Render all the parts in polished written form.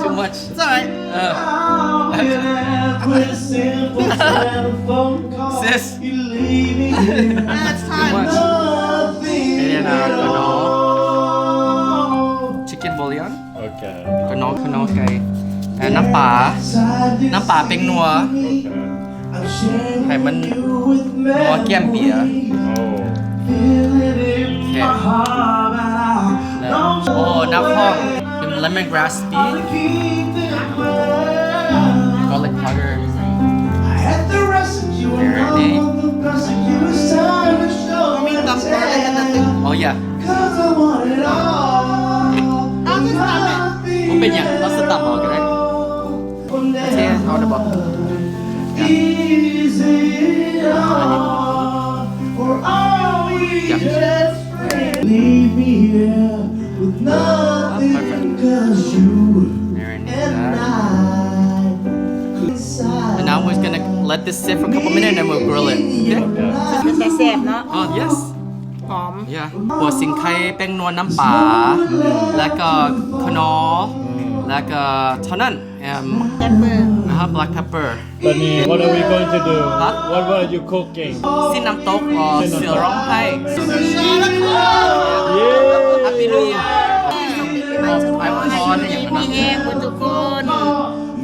Too much. It's alright. Sis. It's Too time. much. And then kano. Chicken bouillon. Okay. ขนมไก่น้ำปลาเป็งนัว ให้มันนัวแก้มเบียร์ โอ้น้ำห้องเป็น lemon grass tea garlic powder มีตำอะไรกันนะตึง oh yeah เอาที่ทำเนี่ย มันเป็นอย่างเราสตับออกกันได้เช่เอาได้บอก Leave me here with nothing, 'cause you and and now we're gonna let this sit for a couple minutes and then we'll grill it okay มันจะแซ่บเนาะ oh yes หอม yeah หัวสิงไข่แป้งนวลน้ำปลาแล้วก็ขนอแล้วก็เท่านั้นแซ่บเบอร์ black pepper Bunny, what are we going to do? Huh? What are you cooking? สิ้นน้ำตกเสือร้องไห้ Yeah. Happy New Year ไปวันพรอย่าง มี นั้น แห้งทุกคน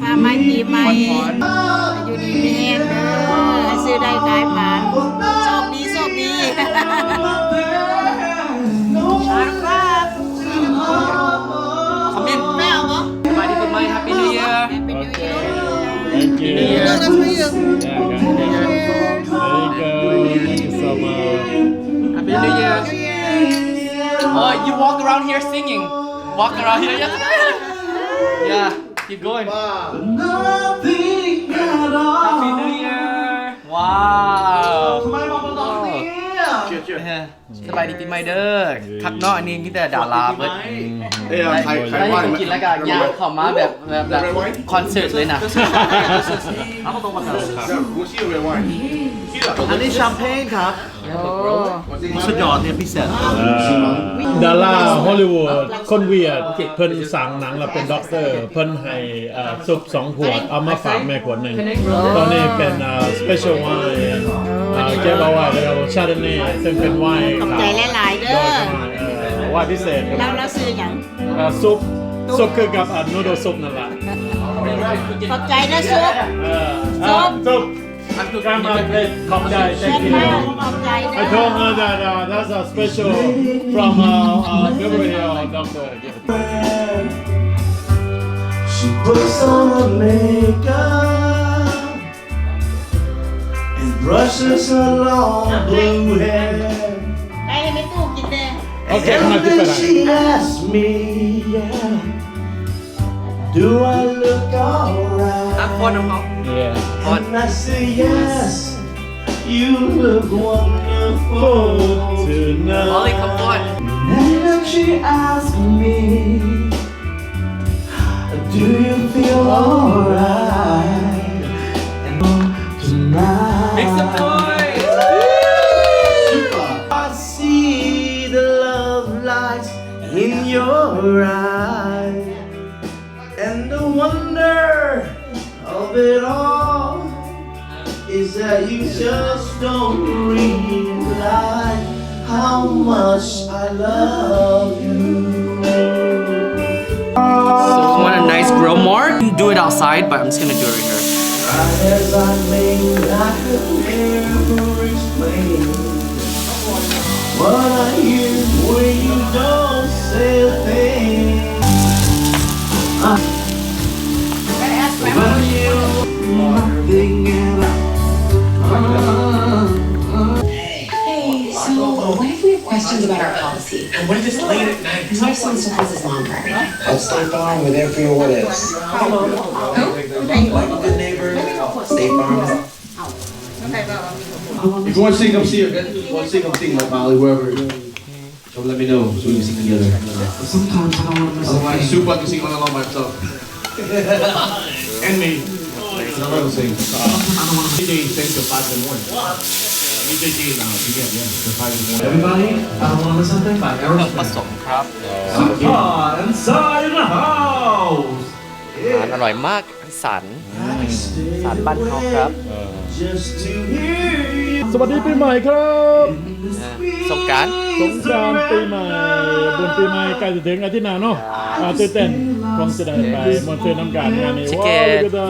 พาไม่ปีใหม่อยู่ดีมีแห้งเด้อซื้อได้ขายผ่านโชคดีโชคดีครับ คอมเมนต์ แม่เอาปะ สบายดีปีใหม่ Happy New Year Happy New Year Thank you. Yeah. That's for you. Yeah, there you go. Thank you so much. Happy New Year oh you walk around here singing walk around here yeah keep going nothing at all. Happy New Year wow ทำไมบอกมาตอนนี้ สบายดีปีใหม่เด้อคักเนาะอันนี้มีแต่ดาราเบิด เอ้ยใคร ได้ ว่า กินแล้วก็ย่างเข้ามาแบบคอนเสิร์ตเลยนะ กูชื่อเรวาย อันนี้แชมเปญครับสุดยอดเนี่ยพิเศษ ดาราฮอลลีวูดคนเวียดเพิ่นสั่งหนังแล้วเป็นด็อกเตอร์เพิ่นให้ซุป2 ขวดเอามาฝากแม่ขวดหนึ่งตอนนี้เป็นspecial wine เก็บเอาไว้แล้วชาร์ดเน่ซึ่งเป็นไวน์ ขอบใจหลายๆเด้อ ไวน์พิเศษ แล้วซื้ออย่าง ซุปคือกับนูโดซุปนั่นแหละ ขอบใจนะซุป ซุปการมาเป็นขอบใจ thank you ขอบใจนะ I told her that that's a special from Gabriel doctor She puts on her makeup and brushes her long blue hair. ไปให้ไม่ตู้กินเลย Okay, And I'm then not she asks me, yeah, do I look อ่ะ alright? คนของเขา Yeah. And I say yes, you look wonderful ออลลี่คอมฟอร์ต tonight. And then she asks me, do you feel alright? And tonight. Make some noise Soupha I see the love lights in your eyes, and the wonder of it all is that you just don't realize how much I love you. so if you want a nice grill mark do it outside but I'm just gonna do it right here As I may, I could never explain what I hear when you don't say a thing. When you nothing at Hey, so what if we have questions about our policy? And what if it's late at night? My son surprises mom Friday. Let's State Farm, we're there for your what ifs. Like a good neighbor, State Farm. If you want to sing, come see it. If you want to sing, come sing like Molly, wherever. So let me know so we can sing together. Sometimes I don't want to miss Otherwise, Soupha can sing all along by himself. And me. I'm going to sing. DJ sings till 5 in the morning. Everybody, I want to something by เครื่องผ Aerosmith. สมครับ Soupha inside the house. อาหารอร่อยมากสารสารบ้านเขาครับ Just to hear you สวัสดีปีใหม่ครับ สงกรานต์ สงกรานต์ปีใหม่บุญปีใหม่ใกล้จะถึงอาทิตย์หน้าเนาะตื่นเต้นคงจะได้ไปมอนเตอร์น้ำการงานนี้ว้าวก็ได้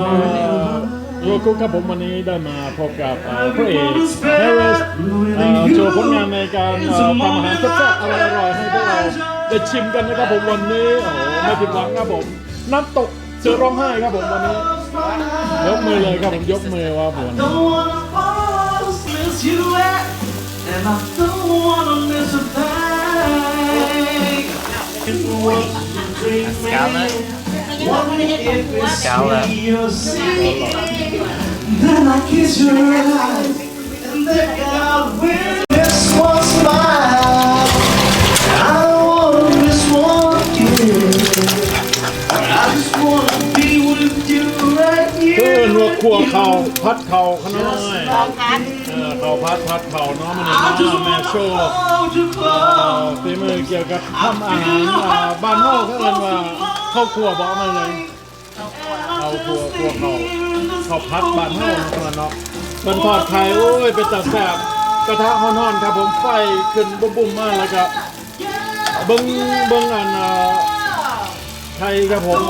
โยกุครับผมวันนี้ได้มาพบกับพระเอกเฮเรสโชว์ผลงานในการทำอาหารแซ่บๆอร่อยๆให้พวกเราได้ชิมกันนะครับผมวันนี้โอ้โหไม่ผิดหวังครับผมน้ำตกเสือร้องไห้ครับผมวันนี้ยกมือเลยครับผมยกมือว่าผม don't wanna fall, miss you at, and I don't wanna miss a thing. If it was a dream, Scarlet wonder if it's Scarlet me or see. Then I kiss your eyes, and then God will. This one's mine. I don't wanna miss one kiss. I just wanna be with you right เพื่อ here. นวดครัวเข่าพัดเข่าขน้อย ลองพัน เข่าพัดเข่าเนาะมันนี่แม่โชว์ Hold you close. ฝีมือเกี่ยวกับทำอาหารบ้านนอกเขาเรียกว่าข้าวครัวบอกมาเลยข้าวครัวเขาพัดบ้านนอกนะเนาะเป็นทอดไข่โอ้ยเป็นจัดแซ่บกระทะฮ้อนๆครับผมไฟขึ้นบุ้มๆมากแล้วก็เบิ้งอันไทยครับผม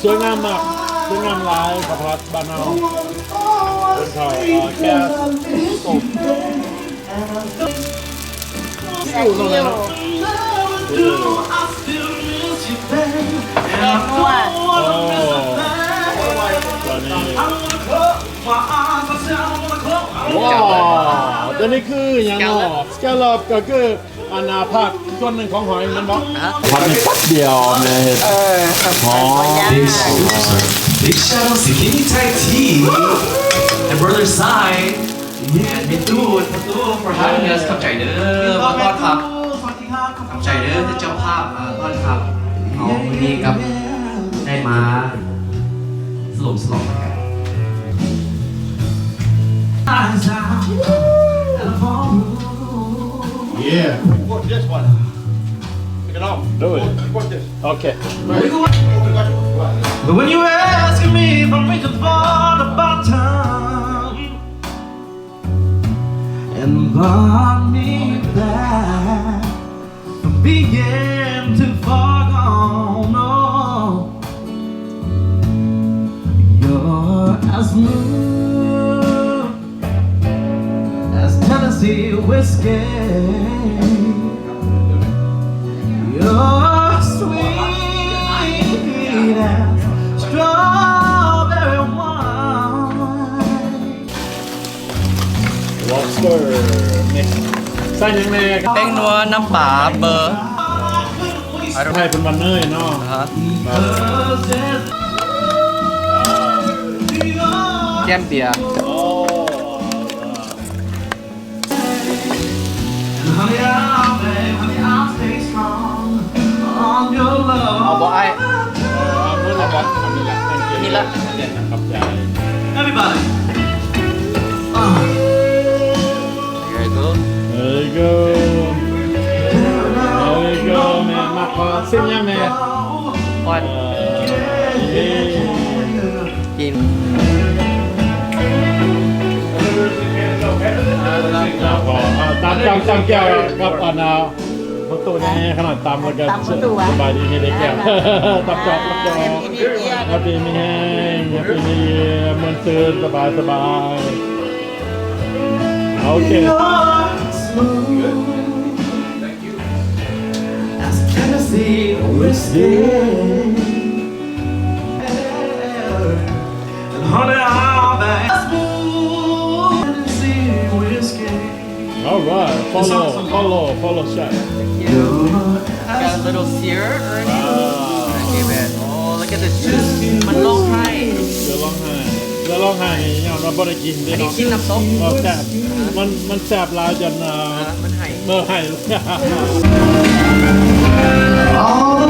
สวยงามมากสวยงามหลายข้าวผัดบ้านนอกเป็นข้าวแก๊สตบ ใส่คิวแกงนัว ตอนนี้ว้าวตัวนี้คืออย่างนอกสแกลลอปก็คืออันนาผักส่วนหนึ่งของหอยมันบอกผัดในปั๊บเดียวแม่เห็ดหอม Big salute, sir. Big shout outs to Kimmi Thai Tea and Brother Side. And me too, for having us. ขอบใจเด้อมาต้อนรับขอบใจเด้อที่เจ้าภาพมาต้อนรับเอาวันนี้กับได้มาสลองกัน Yeah. Do it. Okay. But when you ask me if I'm reaching for the bottom and brought me back from being too far gone, no, you're as smooth as Tennessee whiskey. You're sweet as strawberry wine. Lobster mix ใส่ยังไง แป้งนัวน้ำปลาเบอร์ ไทยเป็นวันเนยเนาะ นะฮะแก้มเบียร์ Honey, I'll stay strong on your เอา love. บอไอ เอาบออันนี้แหละนี่ละครับใจ Everybody. Very good There you go There you go แม่มาขอเส้นยังแม่ ควันกิน ตามแก้วกับอันประตูนี่ขนาดตามแล้วกันสบายดีไม่ได้แก้วตามจอบแฮปปี้มีแห้งแฮปปี้มีเหมือนตื่นสบายโอเค As Tennessee whiskey. And honey, I'll be smooth Tennessee whiskey. alright follow shot Got a little sear already Give it Oh look at the juice มันลงให้ เรือร้องไห้เนี่ยเราบ่ได้กินด้วย อันนี้ เนาะ ชิ้นน้ำซุป แซ่บมันแซ่บลายจน มันให้ เมื่อให้ All the